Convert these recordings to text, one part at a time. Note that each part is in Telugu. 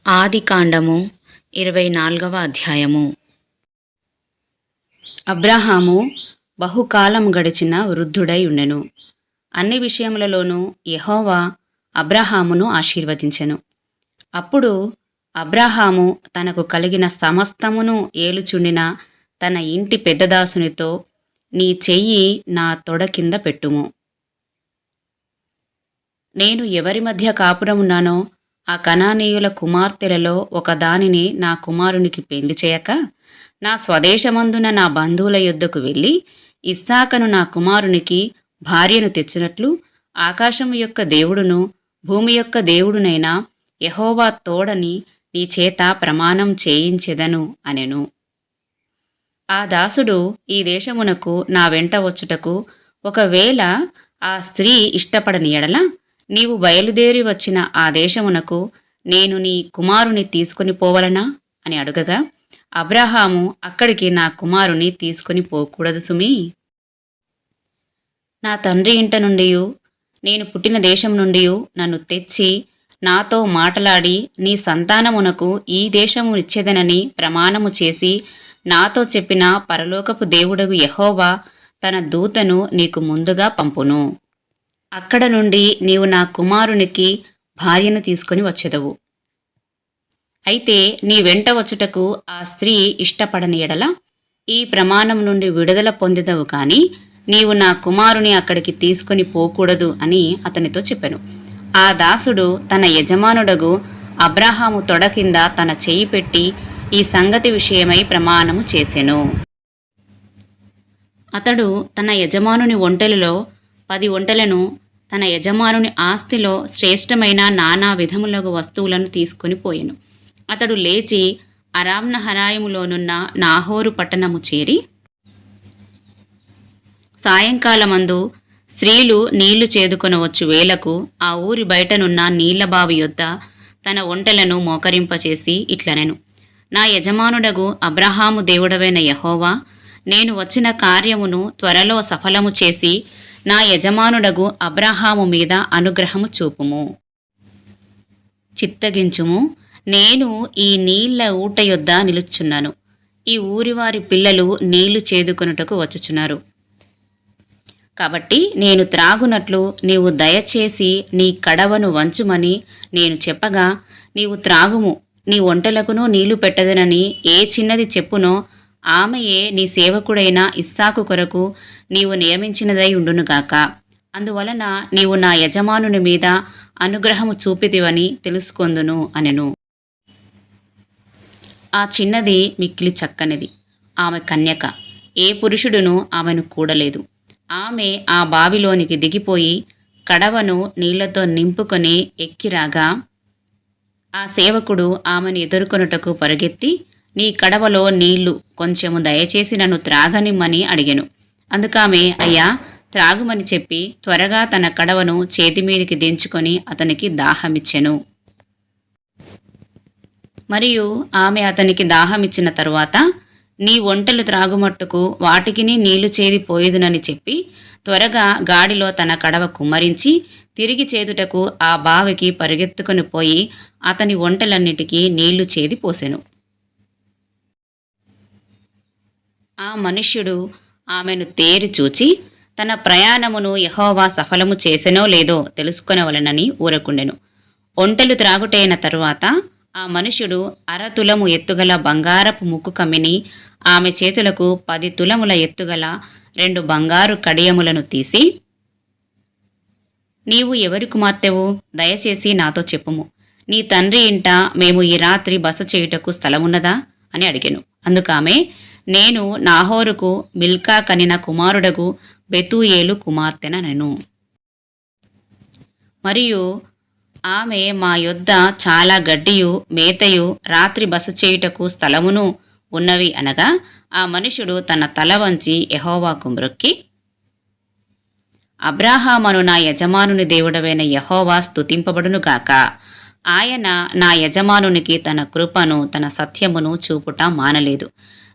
ఆదికాండము 24వ అధ్యాయము. అబ్రాహాము బహుకాలం గడిచిన వృద్ధుడై ఉండెను. అన్ని విషయములలోనూ యెహోవా అబ్రాహామును ఆశీర్వదించెను. అప్పుడు అబ్రాహాము తనకు కలిగిన సమస్తమును ఏలుచుండిన తన ఇంటి పెద్దదాసునితో, నీ చెయ్యి నా తొడ కింద పెట్టుము. నేను ఎవరి మధ్య కాపురమున్నానో ఆ కనానీయుల కుమార్తెలలో ఒకదానిని నా కుమారునికి పెళ్లి చేయక, నా స్వదేశమందున నా బంధువుల యొద్దకు వెళ్ళి ఇస్సాకను నా కుమారునికి భార్యను తెచ్చినట్లు ఆకాశము యొక్క దేవుడును భూమి యొక్క దేవుడునైన యెహోవా తోడని నీ చేత ప్రమాణం చేయించెదను అనెను. ఆ దాసుడు ఈ దేశమునకు నా వెంట వచ్చుటకు ఒకవేళ ఆ స్త్రీ ఇష్టపడని ఎడల, నీవు బయలుదేరి వచ్చిన ఆ దేశమునకు నేను నీ కుమారుని తీసుకొని పోవలనా అని అడుగగా, అబ్రాహాము అక్కడికి నా కుమారుని తీసుకొని పోకూడదు సుమీ. నా తండ్రి ఇంట నుండి నేను పుట్టిన దేశం నుండి నన్ను తెచ్చి నాతో మాటలాడి నీ సంతానమునకు ఈ దేశము ఇచ్చేదనని ప్రమాణము చేసి నాతో చెప్పిన పరలోకపు దేవుడగు యెహోవా తన దూతను నీకు ముందుగా పంపును. అక్కడ నుండి నీవు నా కుమారునికి భార్యను తీసుకొని వచ్చెదవు. అయితే నీ వెంట వచ్చుటకు ఆ స్త్రీ ఇష్టపడని ఎడల ఈ ప్రమాణం నుండి విడుదల పొందెదవు, కానీ నీవు నా కుమారుని అక్కడికి తీసుకొని పోకూడదు అని అతనితో చెప్పెను. ఆ దాసుడు తన యజమానుడగు అబ్రాహాము తొడ కింద తన చెయ్యి పెట్టి ఈ సంగతి విషయమై ప్రమాణము చేసెను. అతడు తన యజమానుని ఒంటెలలో 10 ఒంటెలను, తన యజమానుని ఆస్తిలో శ్రేష్టమైన నానా విధములగు వస్తువులను తీసుకొని పోయెను. అతడు లేచి అరామ్నహరాయిములోనున్న నాహోరు పట్టణము చేరి, సాయంకాలమందు స్త్రీలు నీళ్లు చేదుకొనవచ్చు వేళకు ఆ ఊరి బయటనున్న నీళ్లబావి యొద్ద తన ఒంటెలను మోకరింపచేసి ఇట్లనెను, నా యజమానుడగు అబ్రహాము దేవుడవైన యెహోవా, నేను వచ్చిన కార్యమును త్వరలో సఫలము చేసి నా యజమానుడగు అబ్రహాము మీద అనుగ్రహము చూపుము. చిత్తగించుము, నేను ఈ నీళ్ల ఊట యొద్ద నిలుచున్నాను. ఈ ఊరివారి పిల్లలు నీళ్లు చేదుకొనుటకు వచ్చుచున్నారు. కాబట్టి నేను త్రాగునట్లు నీవు దయచేసి నీ కడవను వంచుమని నేను చెప్పగా, నీవు త్రాగుము, నీ ఒంటెలకును నీళ్లు పెట్టదనని ఏ చిన్నది చెప్పునో ఆమెయే నీ సేవకుడైన ఇస్సాకు కొరకు నీవు నియమించినదై ఉండునుగాక. అందువలన నీవు నా యజమానుని మీద అనుగ్రహము చూపితివని తెలుసుకొందును అనెను. ఆ చిన్నది మిక్కిలి చక్కనిది, ఆమె కన్యక, ఏ పురుషుడును ఆమెను కూడలేదు. ఆమె ఆ బావిలోనికి దిగిపోయి కడవను నీళ్లతో నింపుకొని ఎక్కిరాగా, ఆ సేవకుడు ఆమెను ఎదుర్కొనుటకు పరుగెత్తి, నీ కడవలో నీళ్లు కొంచెము దయచేసి నన్ను త్రాగనిమ్మని అడిగెను. అందుకామె, అయ్యా త్రాగుమని చెప్పి త్వరగా తన కడవను చేతిమీదికి దించుకొని అతనికి దాహమిచ్చెను. మరియు ఆమె అతనికి దాహమిచ్చిన తరువాత, నీ ఒంటెలు త్రాగుమట్టుకు వాటికిని నీళ్లు చేది పోయేదునని చెప్పి త్వరగా గాడిలో తన కడవ కుమ్మరించి తిరిగి చేదుటకు ఆ బావికి పరుగెత్తుకొని పోయి అతని ఒంటెలన్నిటికీ నీళ్లు చేది పోసెను. ఆ మనుష్యుడు ఆమెను తేరి చూచి తన ప్రయాణమును యెహోవా సఫలము చేసెనో లేదో తెలుసుకొనవలెనని ఊరకుండెను. ఒంటెలు త్రాగుటైన తరువాత ఆ మనుష్యుడు 1/2 తులము ఎత్తుగల బంగారపు ముక్కు కమ్మిని, ఆమె చేతులకు 10 తులముల ఎత్తుగల 2 బంగారు కడియములను తీసి, నీవు ఎవరి కుమార్తెవు? దయచేసి నాతో చెప్పుము. నీ తండ్రి ఇంట మేము ఈ రాత్రి బస చేయుటకు స్థలమున్నదా అని అడిగెను. అందుకామె, నేను నాహోరుకు మిల్కా కనిన కుమారుడగు బెతూయేలు కుమార్తెననెను. మరియు ఆమె, మా యొద్ద చాలా గడ్డియు మేతయు రాత్రి బస చేయుటకు స్థలమును ఉన్నవి అనగా, ఆ మనుషుడు తన తల వంచి యెహోవాకు మ్రొక్కి, అబ్రాహామను నా యజమానుని దేవుడవైన యెహోవా స్తుతింపబడునుగాక. ఆయన నా యజమానునికి తన కృపను తన సత్యమును చూపుట మానలేదు.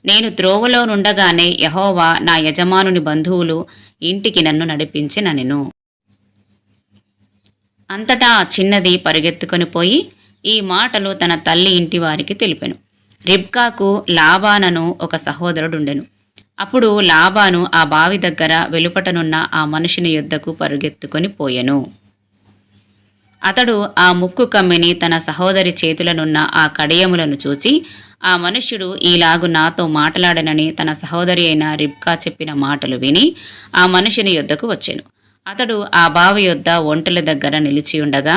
నేను త్రోవలో నుండగానే యెహోవా నా యజమానుని బంధువులు ఇంటికి నన్ను నడిపించెననెను. అంతటా ఆ చిన్నది పరుగెత్తుకొని పోయి ఈ మాటలు తన తల్లి ఇంటి వారికి తెలిపెను. రిబ్కాకు లాబానను ఒక సహోదరుడుండెను. అప్పుడు లాబాను ఆ బావి దగ్గర వెలుపటనున్న ఆ మనుషుని యొద్దకు పరుగెత్తుకొని పోయెను. అతడు ఆ ముక్కు కమ్మిని తన సహోదరి చేతులనున్న ఆ కడియములను చూచి, ఆ మనుష్యుడు ఈలాగు నాతో మాట్లాడనని తన సహోదరి అయిన రిబ్కా చెప్పిన మాటలు విని ఆ మనుషుని యొద్దకు వచ్చెను. అతడు ఆ బావి యొద్ద ఒంటెల దగ్గర నిలిచియుండగా,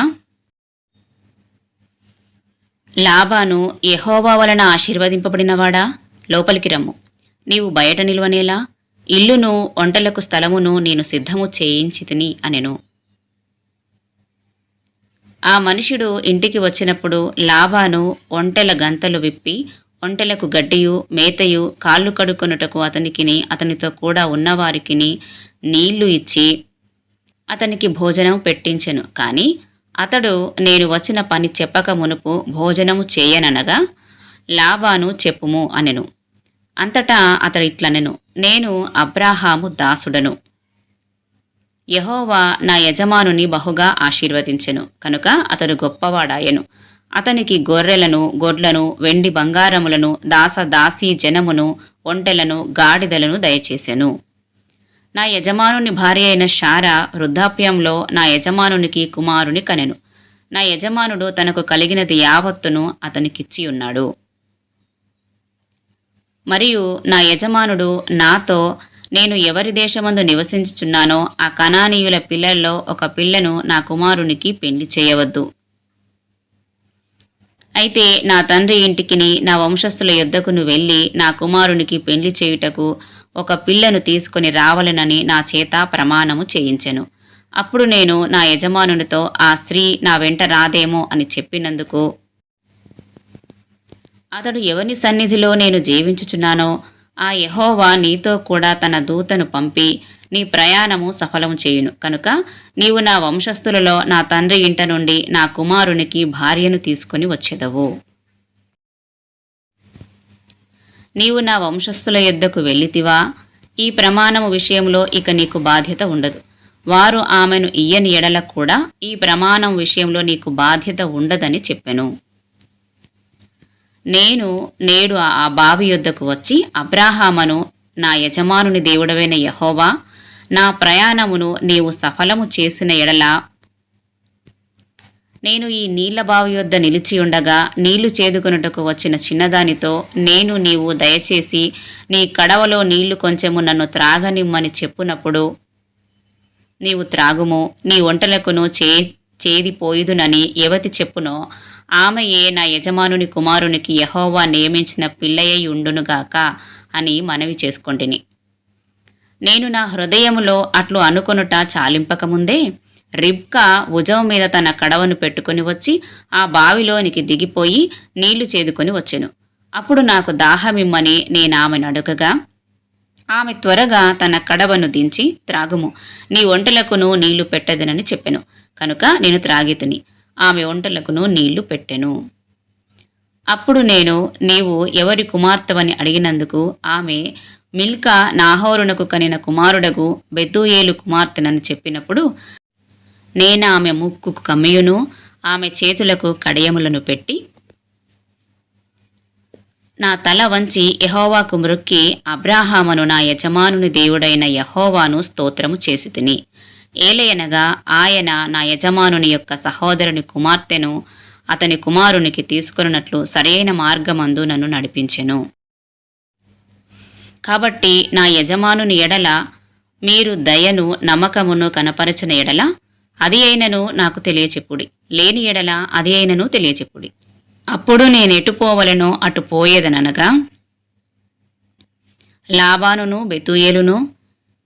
లాబాను, యెహోవా వలన ఆశీర్వదింపబడినవాడా, లోపలికి రమ్ము. నీవు బయట నిలువనేలా? ఇల్లును ఒంటెలకు స్థలమును నేను సిద్ధము చేయించితిని అనెను. ఆ మనుషుడు ఇంటికి వచ్చినప్పుడు లాబాను ఒంటెల గంతలు విప్పి ఒంటెలకు గడ్డియు మేతయు కాళ్ళు కడుక్కొనుటకు అతనికిని అతనితో కూడా ఉన్నవారికిని నీళ్లు ఇచ్చి అతనికి భోజనం పెట్టించెను. కాని అతడు నేను వచ్చిన పని చెప్పక మునుపు భోజనము చేయననగా, లాబాను చెప్పుము అనెను. అంతటా అతడు ఇట్లనెను, నేను అబ్రాహాము దాసుడను. యెహోవా నా యజమానుని బహుగా ఆశీర్వదించెను కనుక అతడు గొప్పవాడాయెను. అతనికి గొర్రెలను గొడ్లను వెండి బంగారములను దాసదాసీ జనమును ఒంటెలను గాడిదలను దయచేసెను. నా యజమానుని భార్య అయిన శారా వృద్ధాప్యంలో నా యజమానునికి కుమారుని కనెను. నా యజమానుడు తనకు కలిగినది యావత్తును అతనికిచ్చి ఉన్నాడు. మరియు నా యజమానుడు నాతో, నేను ఎవరి దేశమందు నివసించుచున్నానో ఆ కనానీయుల పిల్లల్లో ఒక పిల్లను నా కుమారునికి పెళ్లి చేయవద్దు. అయితే నా తండ్రి ఇంటికిని నా వంశస్థుల యొద్దకును వెళ్ళి నా కుమారునికి పెళ్లి చేయుటకు ఒక పిల్లను తీసుకొని రావాలనని నా చేత ప్రమాణము చేయించెను. అప్పుడు నేను నా యజమానునితో, ఆ స్త్రీ నా వెంట రాదేమో అని చెప్పినందుకు అతడు ఎవని సన్నిధిలో నేను జీవించుచున్నానో ఆ యెహోవా నీతో కూడా తన దూతను పంపి నీ ప్రయాణము సఫలము చేయును. కనుక నీవు నా వంశస్థులలో నా తండ్రి ఇంట నుండి నా కుమారునికి భార్యను తీసుకొని వచ్చెదవు. నీవు నా వంశస్థుల యొద్దకు వెళ్ళితివా? ఈ ప్రమాణము విషయంలో ఇక నీకు బాధ్యత ఉండదు. వారు ఆమెను ఇయ్యని ఎడల కూడా ఈ ప్రమాణం విషయంలో నీకు బాధ్యత ఉండదని చెప్పెను. నేను నేడు ఆ బావి యొద్దకు వచ్చి అబ్రాహామును, నా యజమానుని దేవుడవైన యెహోవా, నా ప్రయాణమును నీవు సఫలము చేసిన ఎడల నేను ఈ నీళ్ల బావి యొద్ద నిలిచియుండగా నీళ్లు చేదుకొనుటకు వచ్చిన చిన్నదానితో, నీవు దయచేసి నీ కడవలో నీళ్లు కొంచెము నన్ను త్రాగనిమ్మని చెప్పునప్పుడు నీవు త్రాగుము, నీ ఒంటెలకును చేదిపోయిదునని ఎవతి చెప్పునో ఆమెయే నా యజమానుని కుమారునికి యెహోవా నియమించిన పిల్లయ్య ఉండునుగాక అని మనవి చేసుకొంటిని. నేను నా హృదయములో అట్లు అనుకొనుట చాలింపకముందే రిబ్కా భుజం మీద తన కడవను పెట్టుకుని వచ్చి ఆ బావిలోనికి దిగిపోయి నీళ్లు చేదుకొని వచ్చెను. అప్పుడు నాకు దాహమిమ్మని నేనామెను అడుగగా, ఆమె త్వరగా తన కడవను దించి, త్రాగుము, నీ ఒంటెలకును నీళ్లు పెట్టదనని చెప్పెను. కనుక నేను త్రాగితిని. ఆమె ఒంటెలకును నీళ్లు పెట్టెను. అప్పుడు నేను, నీవు ఎవరి కుమార్తెవని అడిగినందుకు ఆమె, మిల్కా నాహోరునకు కనిన కుమారుడగు బెతూయేలు కుమార్తెనని చెప్పినప్పుడు నేనామె ముక్కుకు కమ్మియును ఆమె చేతులకు కడియములను పెట్టి నా తల వంచి యెహోవాకు మ్రొక్కి అబ్రాహామును నా యజమానుని దేవుడైన యెహోవాను స్తోత్రము చేసితిని. ఏలయనగా ఆయన నా యజమానుని యొక్క సహోదరుని కుమార్తెను అతని కుమారునికి తీసుకొనున్నట్లు సరైన మార్గమందు నన్ను నడిపించెను. కాబట్టి నా యజమానుని ఎడల మీరు దయను నమ్మకమును కనపరచిన ఎడల అది అయినను నాకు తెలియచెప్పుడి, లేని ఎడల అది అయినను తెలియచెప్పుడి. అప్పుడు నేనెటు పోవలెనో అటు పోయేదనగా, లాబానును బెతూయేలును,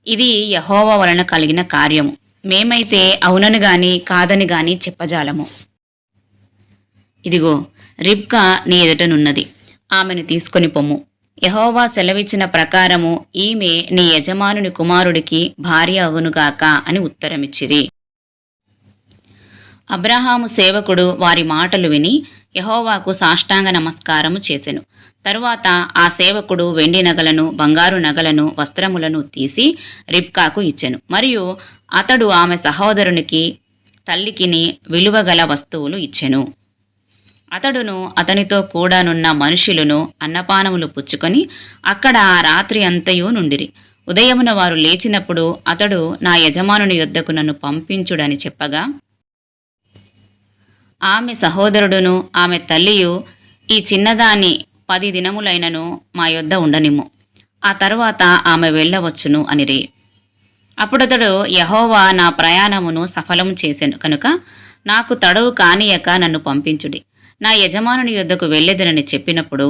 ఇది యెహోవా వలన కలిగిన కార్యము, మేమైతే అవునని గాని కాదని గాని చెప్పజాలము. ఇదిగో రిబ్కా నీ ఎదుటనున్నది, ఆమెను తీసుకొని పొమ్ము. యెహోవా సెలవిచ్చిన ప్రకారము ఈమె నీ యజమానుని కుమారుడికి భార్య అగునుగాక అని ఉత్తరమిచ్చిరి. అబ్రాహాము సేవకుడు వారి మాటలు విని యెహోవాకు సాష్టాంగ నమస్కారము చేసెను. తరువాత ఆ సేవకుడు వెండి నగలను బంగారు నగలను వస్త్రములను తీసి రిబ్కాకు ఇచ్చెను. మరియు అతడు ఆమె సహోదరునికి తల్లికిని విలువగల వస్తువులు ఇచ్చెను. అతడును అతనితో కూడానున్న మనుష్యులను అన్నపానములు పుచ్చుకొని అక్కడ ఆ రాత్రి అంతయు నుండిరి. ఉదయమున వారు లేచినప్పుడు అతడు నా యజమానుని యొద్దకు నన్ను పంపించుడని చెప్పగా, ఆమె సహోదరుడును ఆమె తల్లియు, ఈ చిన్నదాన్ని 10 దినములైనను మా యొద్ద ఉండనిమ్ము, ఆ తరువాత ఆమె వెళ్ళవచ్చును అనిరి. అప్పుడతడు, యెహోవా నా ప్రయాణమును సఫలము చేసెను కనుక నాకు తడవు కానియక నన్ను పంపించుడి, నా యజమానుని యొద్దకు వెళ్ళెదనని చెప్పినప్పుడు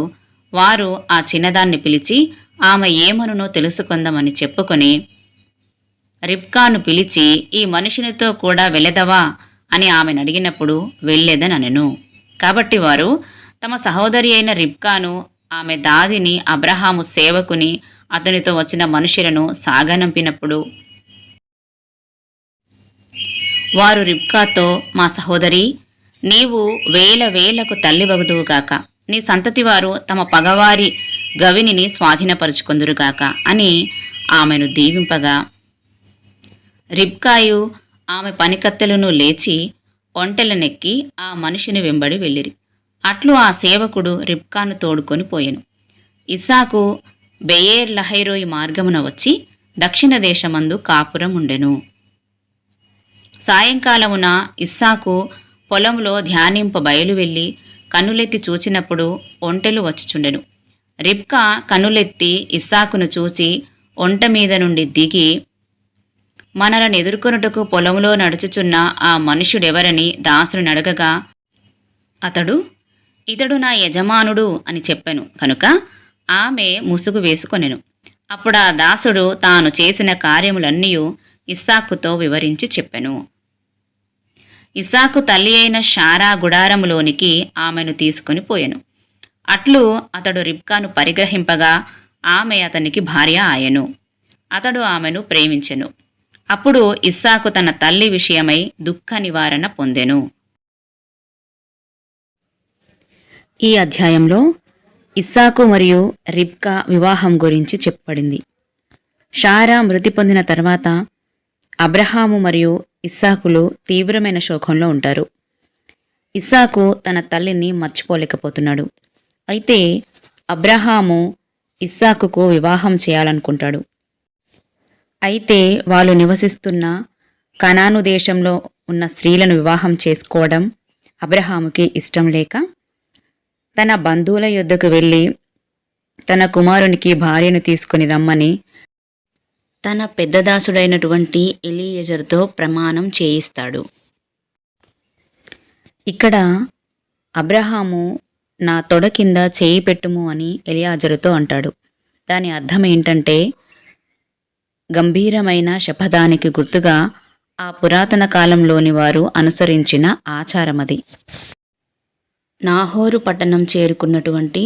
వారు ఆ చిన్నదాన్ని పిలిచి ఆమె ఏమనునో తెలుసుకుందామని చెప్పుకొని రిబ్కాను పిలిచి, ఈ మనుషునితో కూడా వెళ్ళెదవా అని ఆమెను అడిగినప్పుడు వెళ్ళేదనెను. కాబట్టి వారు తమ సహోదరి అయిన రిబ్కాను, ఆమె దాదిని, అబ్రహాము సేవకుని, అతనితో వచ్చిన మనుషులను సాగనంపినప్పుడు వారు రిబ్కాతో, మా సహోదరి, నీవు వేల వేలకు తల్లివగుదువుగాక, నీ సంతతి వారు తమ పగవారి గవినిని స్వాధీనపరుచుకొందురుగాక అని ఆమెను దీవింపగా, రిబ్కాయు ఆమె పనికత్తెలను లేచి ఒంటెలనెక్కి ఆ మనిషిని వెంబడి వెళ్ళిరి. అట్లు ఆ సేవకుడు రిబ్కాను తోడుకొని పోయెను. ఇస్సాకు బెయేర్ లహైరోయి మార్గమున వచ్చి దక్షిణ దేశమందు కాపురం ఉండెను. సాయంకాలమున ఇస్సాకు పొలంలో ధ్యానింప బయలువెళ్ళి కన్నులెత్తి చూచినప్పుడు ఒంటెలు వచ్చిచుండెను. రిబ్కా కన్నులెత్తి ఇస్సాకును చూచి ఒంట మీద నుండి దిగి, మనలను ఎదుర్కొనుటకు పొలంలో నడుచుచున్న ఆ మనుష్యుడెవరని దాసుని అడగగా, అతడు, ఇతడు నా యజమానుడు అని చెప్పెను కనుక ఆమె ముసుగు వేసుకొనెను. అప్పుడా దాసుడు తాను చేసిన కార్యములన్నీయు ఇస్సాకుతో వివరించి చెప్పెను. ఇస్సాకు తల్లి అయిన షారా గుడారములోనికి ఆమెను తీసుకొని పోయెను. అట్లు అతడు రిబ్కాను పరిగ్రహింపగా ఆమె అతనికి భార్య ఆయెను. అతడు ఆమెను ప్రేమించెను. అప్పుడు ఇస్సాకు తన తల్లి విషయమై దుఃఖ నివారణ పొందెను. ఈ అధ్యాయంలో ఇస్సాకు మరియు రిబ్కా వివాహం గురించి చెప్పబడింది. షారా మృతి పొందిన తర్వాత అబ్రహాము మరియు ఇస్సాకులు తీవ్రమైన శోకంలో ఉంటారు. ఇస్సాకు తన తల్లిని మర్చిపోలేకపోతున్నాడు. అయితే అబ్రహాము ఇస్సాకుకు వివాహం చేయాలనుకుంటాడు. అయితే వాళ్ళు నివసిస్తున్న కనాను దేశంలో ఉన్న స్త్రీలను వివాహం చేసుకోవడం అబ్రహాముకి ఇష్టం లేక తన బంధువుల యొద్దకు వెళ్ళి తన కుమారునికి భార్యను తీసుకుని రమ్మని తన పెద్దదాసుడైనటువంటి ఎలీయెజరుతో ప్రమాణం చేయిస్తాడు. ఇక్కడ అబ్రహాము నా తొడ కింద చేయి పెట్టుము అని ఎలియాజరుతో అంటాడు. దాని అర్థం ఏంటంటే, గంభీరమైన శపథానికి గుర్తుగా ఆ పురాతన కాలంలోని వారు అనుసరించిన ఆచారమది. నాహోరు పట్టణం చేరుకున్నటువంటి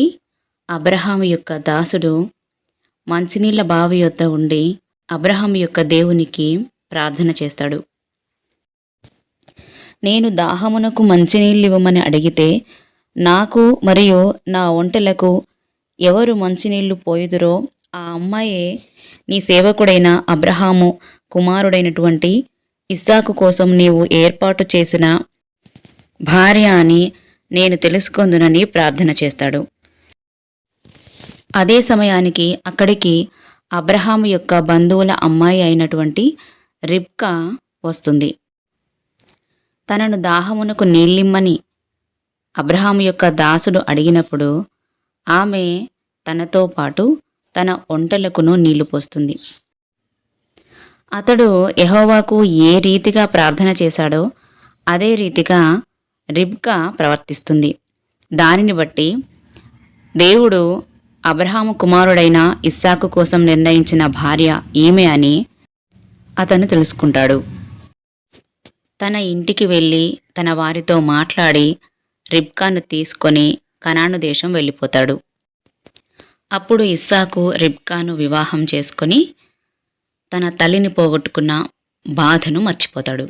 అబ్రహాము యొక్క దాసుడు మంచినీళ్ల బావి యొద్ద ఉండి అబ్రహాము యొక్క దేవునికి ప్రార్థన చేస్తాడు. నేను దాహమునకు మంచినీళ్ళివ్వమని అడిగితే నాకు మరియు నా ఒంటెలకు ఎవరు మంచినీళ్లు పోయుదురో ఆ అమ్మాయే నీ సేవకుడైన అబ్రహాము కుమారుడైనటువంటి ఇస్సాకు కోసం నీవు ఏర్పాటు చేసిన భార్య అని నేను తెలుసుకొందునని ప్రార్థన చేస్తాడు. అదే సమయానికి అక్కడికి అబ్రహాము యొక్క బంధువుల అమ్మాయి అయినటువంటి రిబ్కా వస్తుంది. తనను దాహమునకు నీళ్ళిమ్మని అబ్రహాము యొక్క దాసుడు అడిగినప్పుడు ఆమె తనతో పాటు తన ఒంటెలకును నీళ్లు పోస్తుంది. అతడు యెహోవాకు ఏ రీతిగా ప్రార్థన చేశాడో అదే రీతిగా రిబ్కా ప్రవర్తిస్తుంది. దానిని బట్టి దేవుడు అబ్రహాము కుమారుడైన ఇస్సాకు కోసం నిర్ణయించిన భార్య ఈమె అని అతను తెలుసుకుంటాడు. తన ఇంటికి వెళ్ళి తన వారితో మాట్లాడి రిబ్కాను తీసుకొని కనాను దేశం వెళ్ళిపోతాడు. అప్పుడు ఇస్సాకు రిబ్కాను వివాహం చేసుకొని తన తల్లిని పోగొట్టుకున్న బాధను మర్చిపోతాడు.